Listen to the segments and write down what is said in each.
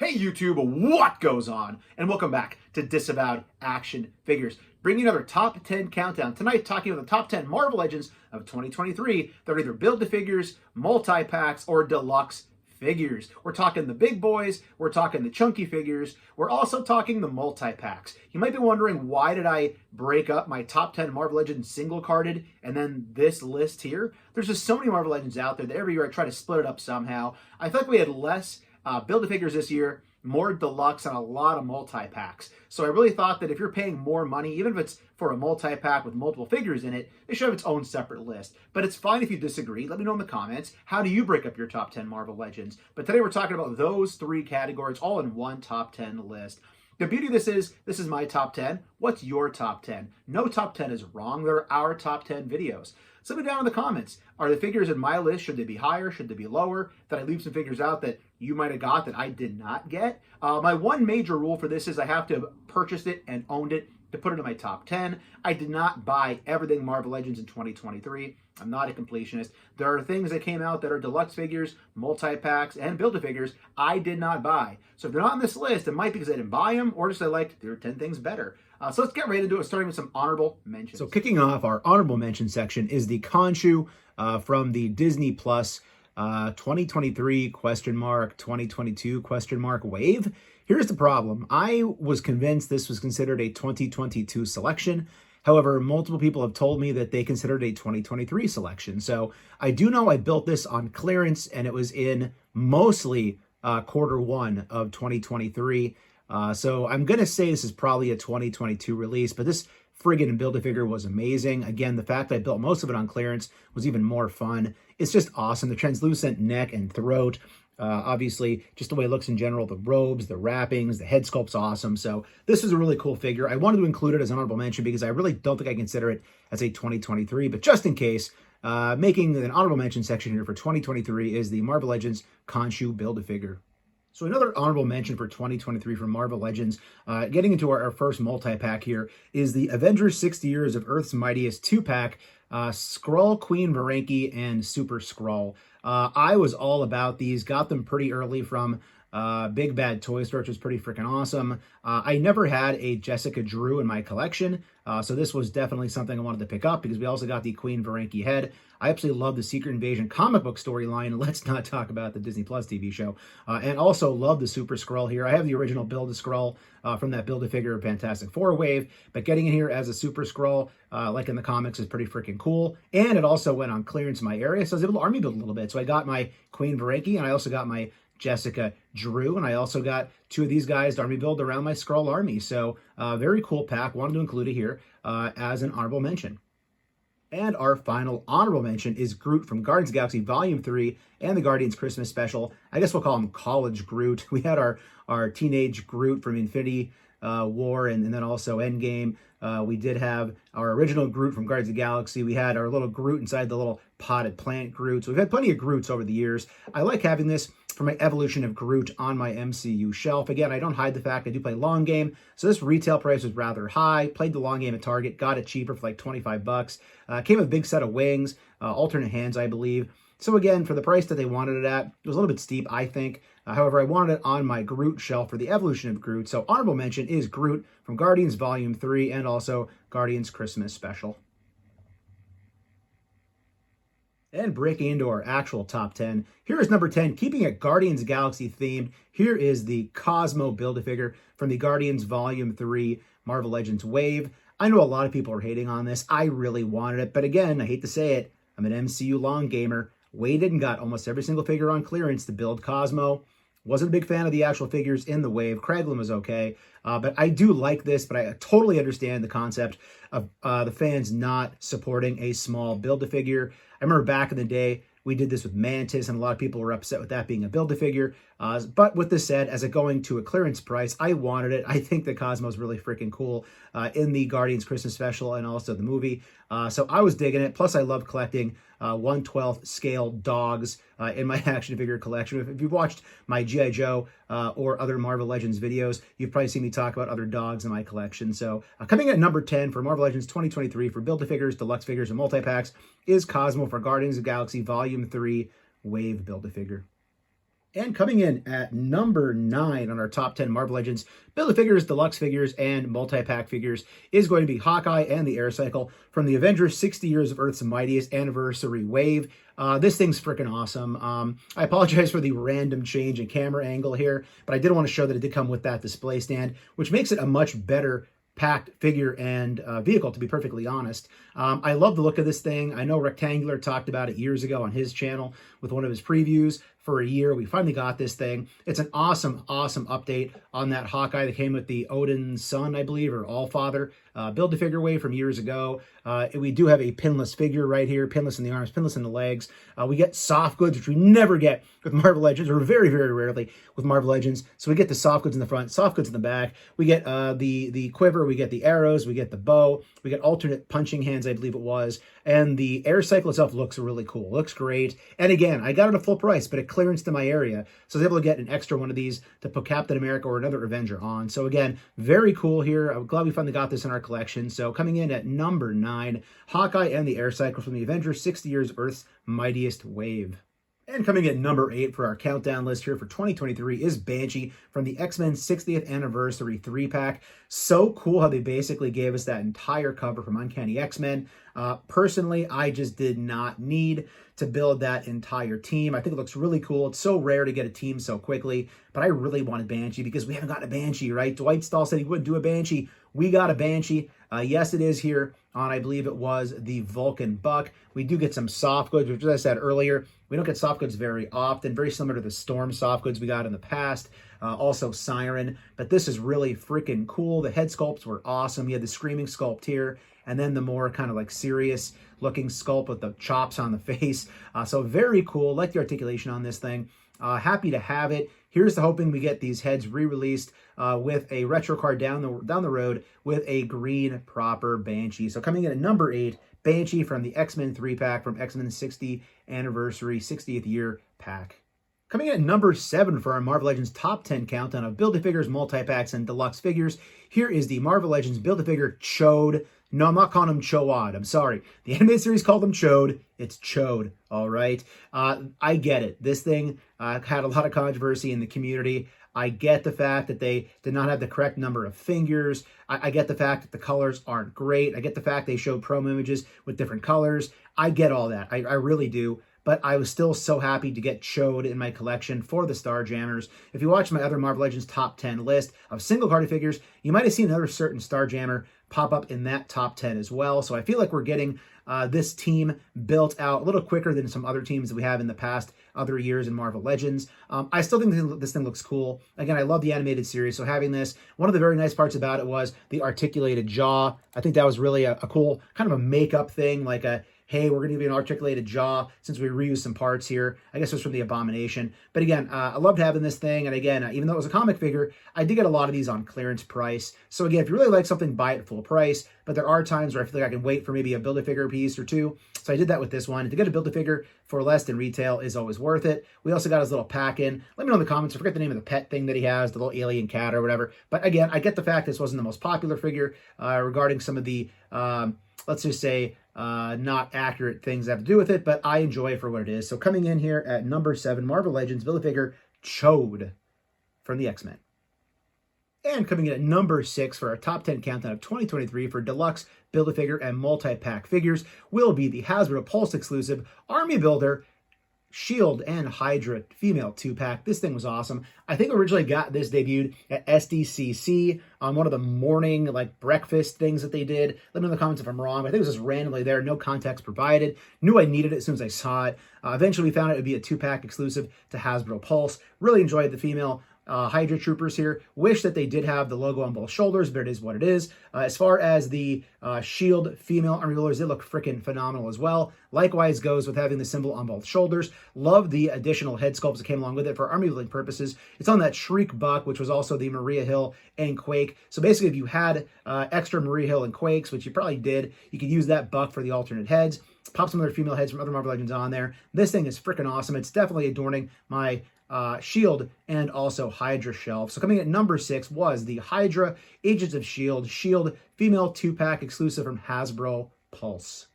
Hey YouTube, what goes on? And welcome back to Disavowed Action Figures. Bringing another top 10 countdown. Tonight talking about the top 10 Marvel Legends of 2023 that are either build-to-figures, multi-packs, or deluxe figures. We're talking the big boys, we're talking the chunky figures, we're also talking the multi-packs. You might be wondering, why did I break up my top 10 Marvel Legends single-carded and then this list here? There's just so many Marvel Legends out there that every year I try to split it up somehow. I feel like we had less build-to-figures this year, more deluxe, and a lot of multi-packs. So I really thought that if you're paying more money, even if it's for a multi-pack with multiple figures in it, it should have its own separate list. But it's fine if you disagree. Let me know in the comments. How do you break up your top 10 Marvel Legends? But today we're talking about those three categories all in one top 10 list. The beauty of this is my top 10. What's your top 10? No top 10 is wrong. They're our top 10 videos. So let me down in the comments. Are the figures in my list, should they be higher? Should they be lower? Did I leave some figures out that you might have got that I did not get? My one major rule for this is I have to have purchased it and owned it to put it in my top 10. I did not buy everything Marvel Legends in 2023. I'm not a completionist. There are things that came out that are deluxe figures, multi-packs, and build-a-figures I did not buy. So if they're not on this list, it might be because I didn't buy them or just I liked there are 10 things better. So let's get right into it, starting with some honorable mentions. So kicking off our honorable mention section is the Khonshu from the Disney Plus 2023 2022 wave. Here's the problem. I was convinced this was considered a 2022 selection. However, multiple people have told me that they considered a 2023 selection. So I do know I built this on clearance and it was in mostly Q1 of 2023. So I'm going to say this is probably a 2022 release, but this friggin' Build-A-Figure was amazing. Again, the fact I built most of it on clearance was even more fun. It's just awesome. The translucent neck and throat, obviously, just the way it looks in general, the robes, the wrappings, the head sculpt's awesome. So this is a really cool figure. I wanted to include it as an honorable mention because I really don't think I consider it as a 2023, but just in case, making an honorable mention section here for 2023 is the Marvel Legends Khonshu Build-A-Figure. So another honorable mention for 2023 for Marvel Legends, getting into our first multi-pack here, is the Avengers 60 Years of Earth's Mightiest 2-pack, Skrull, Queen Varanki, and Super Skrull. I was all about these, got them pretty early from Big Bad Toy Store, which was pretty freaking awesome. I never had a Jessica Drew in my collection, so this was definitely something I wanted to pick up because we also got the Queen Varanki head. I absolutely love the Secret Invasion comic book storyline. Let's not talk about the Disney Plus TV show. And also love the Super Skrull here. I have the original Build-A-Skrull from that Build-A-Figure Fantastic Four wave, but getting in here as a Super Skrull, like in the comics, is pretty freaking cool. And it also went on clearance in my area, so I was able to army build a little bit. So I got my Queen Varanki, and I also got my Jessica Drew, and I also got two of these guys to army build around my Skrull army. So very cool pack. Wanted to include it here as an honorable mention. And our final honorable mention is Groot from Guardians of the Galaxy Volume 3 and the Guardians Christmas Special. I guess we'll call him College Groot. We had our teenage Groot from Infinity War and then also Endgame. We did have our original Groot from Guardians of the Galaxy. We had our little Groot inside the little potted plant Groot. So we've had plenty of Groots over the years. I like having this for my evolution of Groot on my MCU shelf. Again, I don't hide the fact I do play long game, so this retail price was rather high. Played the long game at Target, got it cheaper for like 25 bucks. Came with a big set of wings, alternate hands, I believe. So again, for the price that they wanted it at, it was a little bit steep, I think. However, I wanted it on my Groot shelf for the evolution of Groot. So honorable mention is Groot from Guardians Volume 3 and also Guardians Christmas Special. And breaking into our actual top 10, here is number 10, keeping it Guardians Galaxy themed. Here is the Cosmo Build-A-Figure from the Guardians Volume 3 Marvel Legends Wave. I know a lot of people are hating on this. I really wanted it, but again, I hate to say it, I'm an MCU long gamer. Waited and got almost every single figure on clearance to build Cosmo. Wasn't a big fan of the actual figures in the wave. Kraglin was okay, but I do like this, but I totally understand the concept of the fans not supporting a small Build-A-Figure. I remember back in the day, we did this with Mantis, and a lot of people were upset with that being a Build-A-Figure. But with this said, as it going to a clearance price, I wanted it. I think that Cosmo's really freaking cool in the Guardians Christmas Special and also the movie. So I was digging it. Plus, I love collecting 1/12 scale dogs in my action figure collection. If you've watched my G.I. Joe or other Marvel Legends videos, you've probably seen me talk about other dogs in my collection. So coming at number 10 for Marvel Legends 2023 for Build-A-Figures, Deluxe figures, and multi-packs is Cosmo for Guardians of the Galaxy Volume 3 Wave Build-A-Figure. And coming in at number 9 on our top 10 Marvel Legends Build-A-Figures, Deluxe figures, and multi-pack figures is going to be Hawkeye and the Air Cycle from the Avengers 60 Years of Earth's Mightiest Anniversary Wave. This thing's freaking awesome. I apologize for the random change in camera angle here, but I did want to show that it did come with that display stand, which makes it a much better packed figure and vehicle, to be perfectly honest. I love the look of this thing. I know Rectangular talked about it years ago on his channel with one of his previews. For a year, we finally got this thing. It's an awesome, awesome update on that Hawkeye that came with the Odin's son, I believe, or Allfather Build-A-Figure wave from years ago. We do have a pinless figure right here, pinless in the arms, pinless in the legs. We get soft goods, which we never get with Marvel Legends, or very, very rarely with Marvel Legends. So we get the soft goods in the front, soft goods in the back. We get the quiver, we get the arrows, we get the bow, we get alternate punching hands, I believe it was. And the Air Cycle itself looks really cool. Looks great. And again, I got it at full price, but it clearance to my area. So I was able to get an extra one of these to put Captain America or another Avenger on. So again, very cool here. I'm glad we finally got this in our collection. So coming in at number 9, Hawkeye and the Air Cycle from the Avengers 60 Years of Earth's Mightiest Wave. And coming in at number 8 for our countdown list here for 2023 is Banshee from the X-Men 60th Anniversary 3-pack. So cool how they basically gave us that entire cover from Uncanny X-Men. Personally, I just did not need to build that entire team. I think it looks really cool. It's so rare to get a team so quickly, but I really wanted Banshee because we haven't gotten a Banshee, right? Dwight Stahl said he wouldn't do a Banshee. We got a Banshee. Yes, it is here on, I believe it was the Vulcan Buck. We do get some soft goods, which, as I said earlier, we don't get soft goods very often, very similar to the Storm soft goods we got in the past. Also Siren, but this is really freaking cool. The head sculpts were awesome. You had the Screaming sculpt here, and then the more kind of like serious looking sculpt with the chops on the face. So very cool. Like the articulation on this thing. Happy to have it. Here's the hoping we get these heads re-released with a retro card down the road with a green proper Banshee. So coming in at number 8, Banshee from the X-Men 3-pack from X-Men 60 Anniversary 60th Year pack. Coming in at number 7 for our Marvel Legends top 10 countdown of Build-A-Figures, multi-packs, and deluxe figures, here is the Marvel Legends Build-A-Figure Chode. No, I'm not calling him Choad. I'm sorry. The animated series called him Chode. It's Chode, all right? I get it. This thing had a lot of controversy in the community. I get the fact that they did not have the correct number of fingers. I get the fact that the colors aren't great. I get the fact they showed promo images with different colors. I get all that. I really do. But I was still so happy to get Chode in my collection for the Starjammers. If you watch my other Marvel Legends top 10 list of single-carded figures, you might have seen another certain Starjammer pop up in that top 10 as well. So I feel like we're getting this team built out a little quicker than some other teams that we have in the past other years in Marvel Legends. I still think this thing looks cool. Again, I love the animated series, so having this, one of the very nice parts about it was the articulated jaw. I think that was really a cool kind of a makeup thing, like a, hey, we're going to give you an articulated jaw since we reused some parts here. I guess it was from the Abomination. But again, I loved having this thing. And again, even though it was a comic figure, I did get a lot of these on clearance price. So again, if you really like something, buy it at full price. But there are times where I feel like I can wait for maybe a Build-A-Figure piece or two. So I did that with this one. To get a Build-A-Figure for less than retail is always worth it. We also got his little pack in. Let me know in the comments. I forget the name of the pet thing that he has, the little alien cat or whatever. But again, I get the fact this wasn't the most popular figure regarding some of the, let's just say, not accurate things that have to do with it, but I enjoy it for what it is. So coming in here at number 7, Marvel Legends Build-A-Figure Chode from the X-Men. And coming in at number 6 for our top 10 countdown of 2023 for deluxe Build-A-Figure and multi-pack figures will be the Hasbro Pulse exclusive Army Builder Shield and Hydra female 2-pack. This thing was awesome. I think originally got this debuted at SDCC on one of the morning like breakfast things that they did. Let me know in the comments if I'm wrong. I think it was just randomly there, no context provided. Knew I needed it as soon as I saw it. Eventually we found it would be a 2-pack exclusive to Hasbro Pulse. Really enjoyed the female Hydra troopers here. Wish that they did have the logo on both shoulders, but it is what it is. As far as the Shield female army builders, they look freaking phenomenal as well. Likewise goes with having the symbol on both shoulders. Love the additional head sculpts that came along with it for army building purposes. It's on that Shriek Buck, which was also the Maria Hill and Quake. So basically, if you had extra Maria Hill and Quakes, which you probably did, you could use that buck for the alternate heads. Pop some other female heads from other Marvel Legends on there. This thing is freaking awesome. It's definitely adorning my Shield and also Hydra shelf. So coming at number 6 was the Hydra Agents of Shield female 2-pack exclusive from Hasbro Pulse.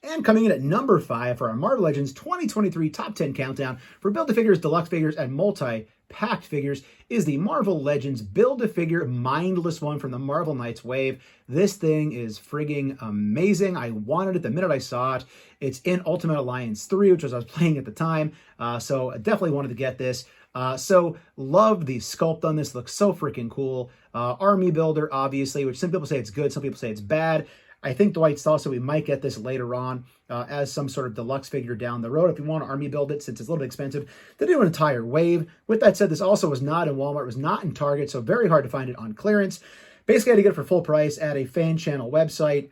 And coming in at number 5 for our Marvel Legends 2023 Top 10 Countdown for Build-A-Figures, Deluxe figures, and multi-packed figures is the Marvel Legends Build-A-Figure Mindless One from the Marvel Knights wave. This thing is frigging amazing. I wanted it the minute I saw it. It's in Ultimate Alliance 3, which was I was playing at the time, so I definitely wanted to get this. So love the sculpt on this. Looks so freaking cool. Army builder, obviously, which some people say it's good, some people say it's bad. I think Dwight thought so we might get this later on as some sort of deluxe figure down the road if you want to army build it, since it's a little bit expensive to do an entire wave. With that said, this also was not in Walmart, it was not in Target, so very hard to find it on clearance. Basically, I had to get it for full price at a fan channel website,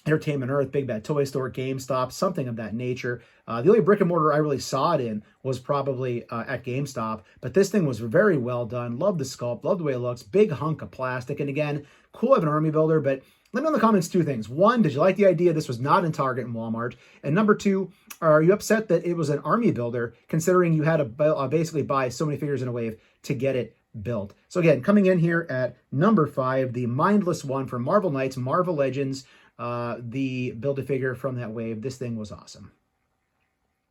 Entertainment Earth, Big Bad Toy Store, GameStop, something of that nature. The only brick and mortar I really saw it in was probably at GameStop, but this thing was very well done. Love the sculpt, love the way it looks, big hunk of plastic, and again, cool of an army builder, but let me know in the comments 2 things. 1, did you like the idea this was not in Target and Walmart? And number 2, are you upset that it was an army builder, considering you had to basically buy so many figures in a wave to get it built? So again, coming in here at number 5, the Mindless One from Marvel Knights, Marvel Legends, the Build-A-Figure from that wave. This thing was awesome.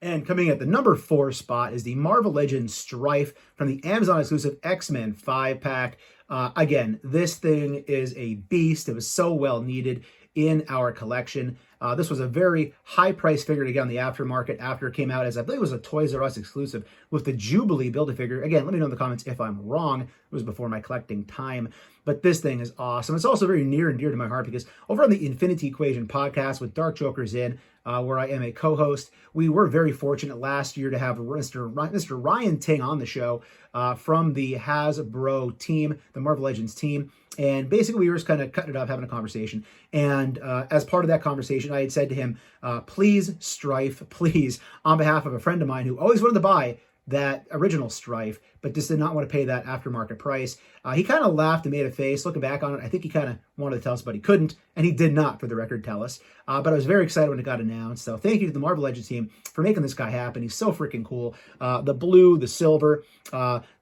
And coming at the number 4 spot is the Marvel Legends Stryfe from the Amazon exclusive X-Men 5-pack. Again, this thing is a beast. It was so well needed in our collection. This was a very high-priced figure to get on the aftermarket after it came out, as I believe it was a Toys R Us exclusive with the Jubilee Build-A-Figure. Again, let me know in the comments if I'm wrong. It was before my collecting time. But this thing is awesome. It's also very near and dear to my heart because over on the Infinity Equation podcast with Dark Jokers in, where I am a co-host, we were very fortunate last year to have Mr. Ryan Ting on the show from the Hasbro team, the Marvel Legends team. And basically, we were just kind of cutting it up, having a conversation. And as part of that conversation, I had said to him, please, Stryfe, please, on behalf of a friend of mine who always wanted to buy that original Stryfe, but just did not want to pay that aftermarket price. He kind of laughed and made a face. Looking back on it, I think he kind of wanted to tell us, but he couldn't, and he did not, for the record, tell us. But I was very excited when it got announced. So thank you to the Marvel Legends team for making this guy happen. He's so freaking cool. The blue, the silver,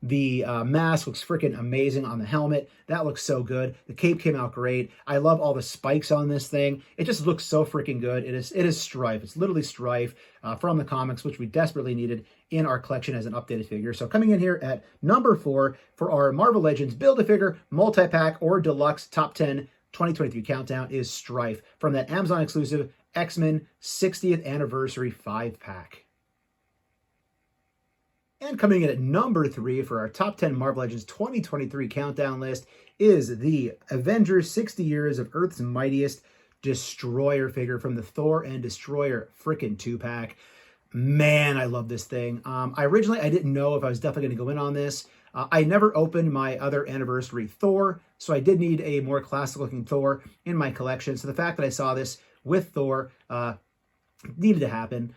the mask looks freaking amazing on the helmet. That looks so good. The cape came out great. I love all the spikes on this thing. It just looks so freaking good. It is Stryfe. It's literally Stryfe from the comics, which we desperately needed in our collection as an updated figure. So coming in here at number 4 for our Marvel Legends Build-A-Figure, multi-pack, or deluxe top 10 2023 countdown is Stryfe from that Amazon exclusive X-Men 60th Anniversary 5-pack. And coming in at number 3 for our top 10 Marvel Legends 2023 countdown list is the Avengers 60 Years of Earth's Mightiest Destroyer figure from the Thor and Destroyer frickin' 2-pack. Man, I love this thing. I didn't know if I was definitely going to go in on this. I never opened my other anniversary Thor, so I did need a more classic-looking Thor in my collection. So the fact that I saw this with Thor needed to happen.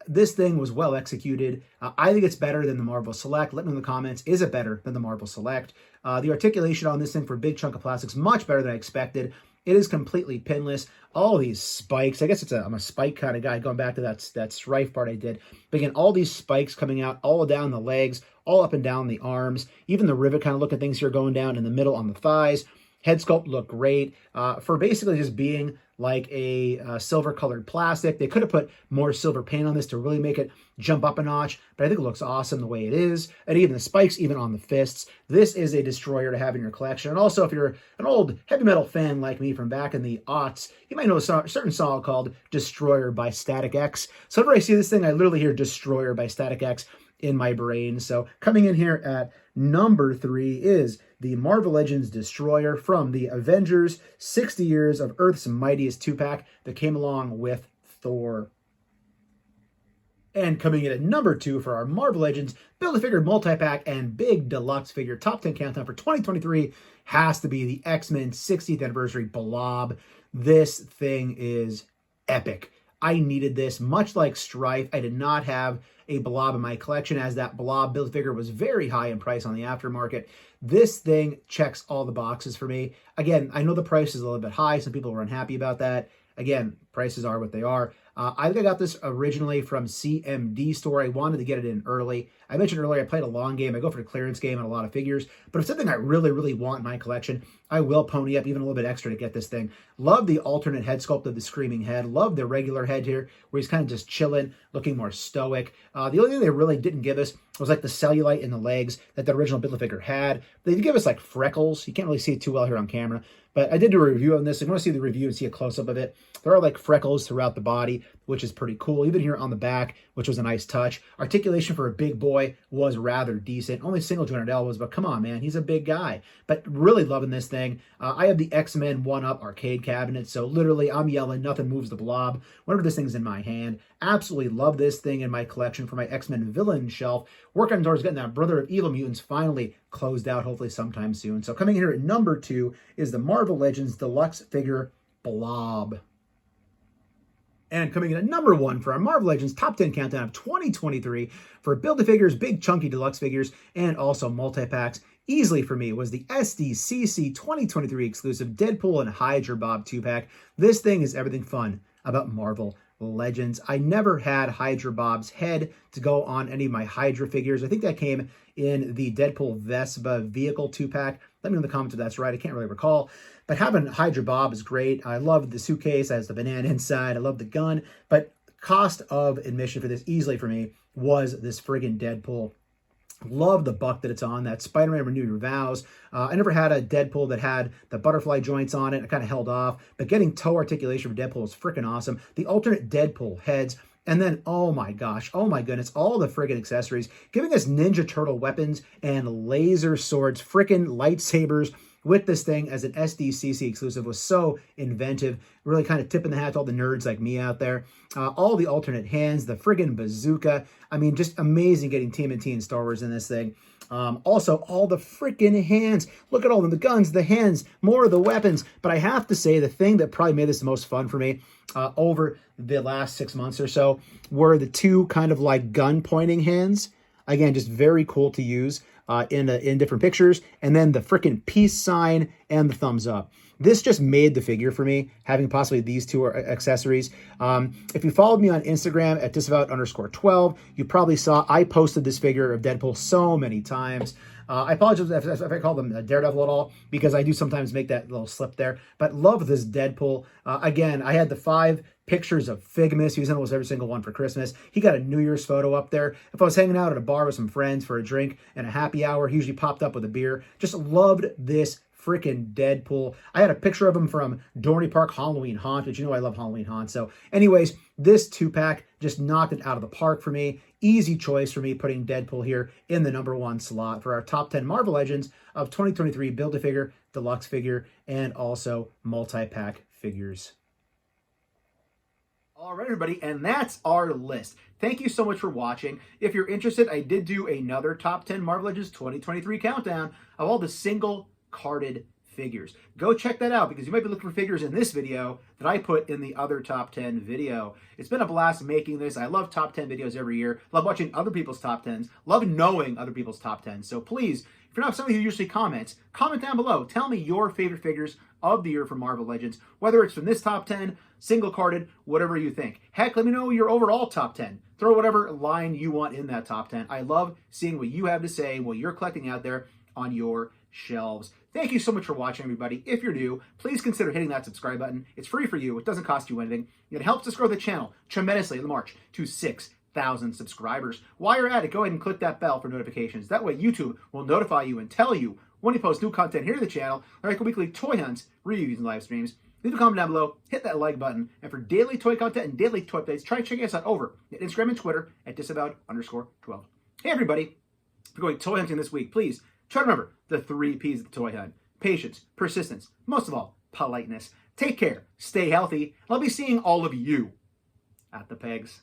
This thing was well executed. I think it's better than the Marvel Select. Let me know in the comments, is it better than the Marvel Select? The articulation on this thing for a big chunk of plastic is much better than I expected. It is completely pinless. All these spikes, I guess I'm a spike kind of guy, going back to that Stryfe part I did. But again, all these spikes coming out all down the legs, all up and down the arms. Even the rivet kind of looking things here going down in the middle on the thighs. Head sculpt looked great. For basically just being like a silver-colored plastic. They could have put more silver paint on this to really make it jump up a notch, but I think it looks awesome the way it is. And even the spikes, even on the fists. This is a destroyer to have in your collection. And also, if you're an old heavy metal fan like me from back in the aughts, you might know a certain song called Destroyer by Static X. So whenever I see this thing, I literally hear Destroyer by Static X in my brain. So coming in here at number 3 is the Marvel Legends Destroyer from the Avengers 60 Years of Earth's Mightiest 2-pack that came along with Thor. And coming in at number 2 for our Marvel Legends Build-A-Figure multi-pack and big deluxe figure top 10 countdown for 2023 has to be the X-Men 60th Anniversary Blob. This thing is epic. I needed this, much like Stryfe. I did not have a Blob in my collection, as that Blob build figure was very high in price on the aftermarket. This thing checks all the boxes for me. Again, I know the price is a little bit high. Some people were unhappy about that. Again, prices are what they are. I think I got this originally from CMD Store. I wanted to get it in early. I mentioned earlier I played a long game. I go for the clearance game and a lot of figures. But if something I really, really want in my collection, I will pony up even a little bit extra to get this thing. Love the alternate head sculpt of the screaming head. Love the regular head here, where he's kind of just chilling, looking more stoic. The only thing they really didn't give us was like the cellulite in the legs that the original Build-A-Figure had. They did give us like freckles. You can't really see it too well here on camera, but I did do a review on this. If you want to see the review and see a close-up of it, there are like freckles throughout the body, which is pretty cool. Even here on the back, which was a nice touch. Articulation for a big boy was rather decent. Only single jointed elbows, but come on, man, he's a big guy. But really loving this thing. I have the X-Men 1-Up arcade cabinet, so literally I'm yelling, nothing moves the Blob whenever this thing's in my hand. Absolutely love this thing in my collection for my X-Men villain shelf. Working towards getting that Brother of Evil Mutants finally closed out, hopefully sometime soon. So coming in here at number 2 is the Marvel Legends Deluxe figure Blob. And coming in at number 1 for our Marvel Legends Top 10 Countdown of 2023 for Build-A-Figures, big chunky deluxe figures, and also multi-packs, easily for me was the SDCC 2023 exclusive Deadpool and Hydra Bob 2-pack. This thing is everything fun about Marvel Legends. I never had Hydra Bob's head to go on any of my Hydra figures. I think that came in the Deadpool Vespa vehicle 2-pack. Let me know in the comments if that's right. I can't really recall. But having Hydra Bob is great. I love the suitcase. It has the banana inside. I love the gun. But cost of admission for this easily for me was this friggin' Deadpool. Love the buck that it's on, that Spider-Man Renew Your Vows. I never had a Deadpool that had the butterfly joints on it. I kind of held off. But getting toe articulation for Deadpool is freaking awesome. The alternate Deadpool heads. And then, oh my gosh, oh my goodness, all the friggin' accessories. Giving us Ninja Turtle weapons and laser swords, frickin' lightsabers with this thing as an SDCC exclusive was so inventive. Really kind of tipping the hat to all the nerds like me out there. All the alternate hands, the friggin' bazooka. I mean, just amazing getting TMNT and Star Wars in this thing. Also, all the freaking hands. Look at all of them, the guns, the hands, more of the weapons. But I have to say, the thing that probably made this the most fun for me over the last 6 months or so were the two kind of like gun pointing hands. Again, just very cool to use in different pictures. And then the freaking peace sign and the thumbs up. This just made the figure for me, having possibly these two accessories. If you followed me on Instagram at Disavowed_12, you probably saw I posted this figure of Deadpool so many times. I apologize if I call them Daredevil at all, because I do sometimes make that little slip there. But love this Deadpool. Again, I had the 5 pictures of Figmas. He was in almost every single one for Christmas. He got a New Year's photo up there. If I was hanging out at a bar with some friends for a drink and a happy hour, he usually popped up with a beer. Just loved this freaking Deadpool. I had a picture of him from Dorney Park Halloween Haunt, which you know I love Halloween Haunt. So anyways, this 2-pack just knocked it out of the park for me. Easy choice for me putting Deadpool here in the number 1 slot for our top 10 Marvel Legends of 2023 Build-A-Figure, Deluxe figure, and also multi-pack figures. All right, everybody, and that's our list. Thank you so much for watching. If you're interested, I did do another top 10 Marvel Legends 2023 countdown of all the single carded figures. Go check that out because you might be looking for figures in this video that I put in the other top 10 video. It's been a blast making this. I love top 10 videos every year. Love watching other people's top 10s. Love knowing other people's top 10s. So please, if you're not somebody who usually comments, comment down below. Tell me your favorite figures of the year from Marvel Legends, whether it's from this top 10, single carded, whatever you think. Heck, let me know your overall top 10. Throw whatever line you want in that top 10. I love seeing what you have to say, what you're collecting out there on your shelves. Thank you so much for watching, everybody. If you're new, please consider hitting that subscribe button. It's free for you. It doesn't cost you anything. It helps us grow the channel tremendously in the march to 6,000 subscribers. While you're at it, go ahead and click that bell for notifications. That way YouTube will notify you and tell you when we post new content here to the channel, like weekly toy hunts, reviews, and live streams. Leave a comment down below, hit that like button, and for daily toy content and daily toy updates, try checking us out over at Instagram and Twitter at Disavowed_12. Hey everybody, if you're going toy hunting this week, please try to remember the 3 P's of the toy hunt. Patience, persistence, most of all, politeness. Take care, stay healthy, and I'll be seeing all of you at the pegs.